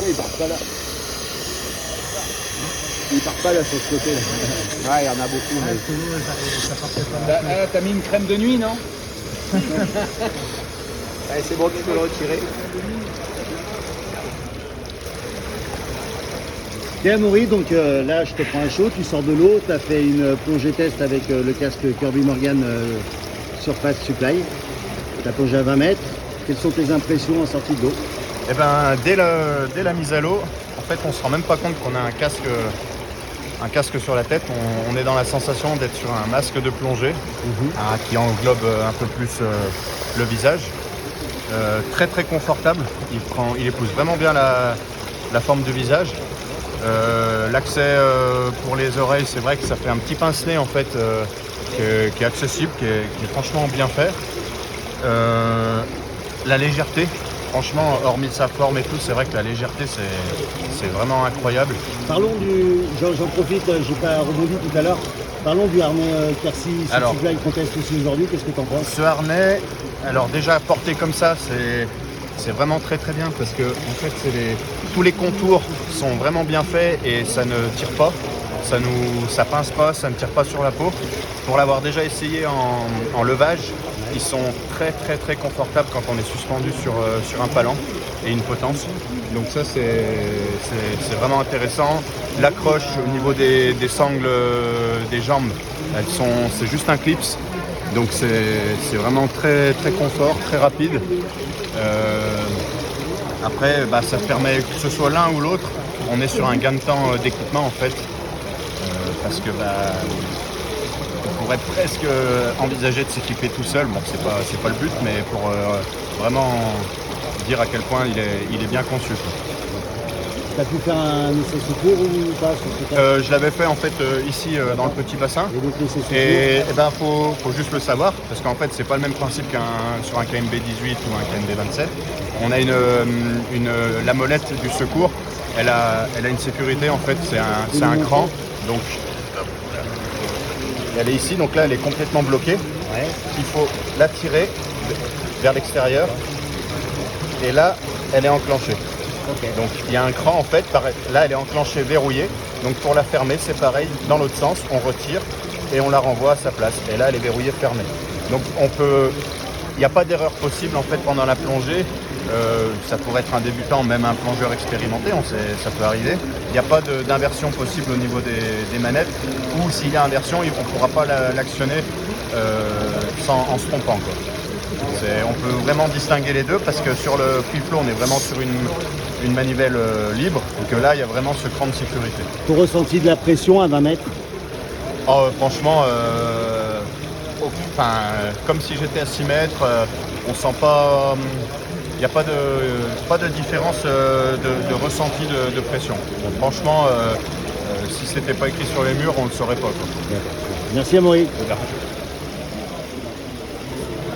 il part pas là. Il part pas là sur ce côté. Ouais, il y en a beaucoup. Mais... T'as mis une crème de nuit, non? Allez, c'est bon, tu peux le retirer. Bien Maury, donc là je te prends à chaud, tu sors de l'eau, tu as fait une plongée test avec le casque Kirby Morgan Surface Supply. Tu as plongé à 20 mètres. Quelles sont tes impressions en sortie de l'eau? Eh ben, dès la mise à l'eau, en fait on se rend même pas compte qu'on a un casque sur la tête. On est dans la sensation d'être sur un masque de plongée qui englobe un peu plus le visage. Très très confortable, il épouse vraiment bien la forme du visage. L'accès pour les oreilles, c'est vrai que ça fait un petit pince-nez en fait qui est accessible, qui est franchement bien fait. La légèreté, franchement, hormis sa forme et tout, c'est vrai que la légèreté c'est vraiment incroyable. Parlons j'en profite, j'ai pas rebondi tout à l'heure. Parlons du harnais Quercy Supply Contest aussi aujourd'hui, qu'est-ce que tu en penses? Ce harnais, alors déjà porté comme ça, c'est vraiment très très bien parce que en fait tous les contours sont vraiment bien faits et ça ne tire pas, ça pince pas, ça ne tire pas sur la peau. Pour l'avoir déjà essayé en levage, ils sont très très très confortables quand on est suspendu sur un palan et une potence. Donc ça c'est vraiment intéressant. L'accroche au niveau des sangles des jambes, c'est juste un clips. Donc c'est vraiment très très confort, très rapide. Après, ça permet que ce soit l'un ou l'autre, on est sur un gain de temps d'équipement en fait, parce que on pourrait presque envisager de s'équiper tout seul. Bon, c'est pas le but, mais pour vraiment dire à quel point il est bien conçu. Tu as pu faire un essai secours ou pas sur ce Je l'avais fait en fait ici dans le petit bassin. Et faut juste le savoir, parce qu'en fait c'est pas le même principe sur un KNB 18 ou un KNB 27. On a la molette du secours, elle a une sécurité en fait, c'est un cran. Donc elle est ici, donc là elle est complètement bloquée. Ouais. Il faut la tirer vers l'extérieur et là elle est enclenchée. Okay. Donc il y a un cran en fait, là elle est enclenchée, verrouillée. Donc pour la fermer c'est pareil, dans l'autre sens, on retire et on la renvoie à sa place. Et là elle est verrouillée, fermée. Donc il n'y a pas d'erreur possible en fait pendant la plongée. Ça pourrait être un débutant, même un plongeur expérimenté, ça peut arriver. Il n'y a pas d'inversion possible au niveau des manettes, ou s'il y a inversion, on ne pourra pas l'actionner en se trompant, quoi. On peut vraiment distinguer les deux parce que sur le free flow on est vraiment sur une manivelle libre et que là il y a vraiment ce cran de sécurité. Ton ressenti de la pression à 20 mètres? Franchement, comme si j'étais à 6 mètres, on sent pas, il n'y a pas de différence de ressenti de pression. Donc, franchement, si c'était pas écrit sur les murs, on ne le saurait pas, quoi. Merci Amaury.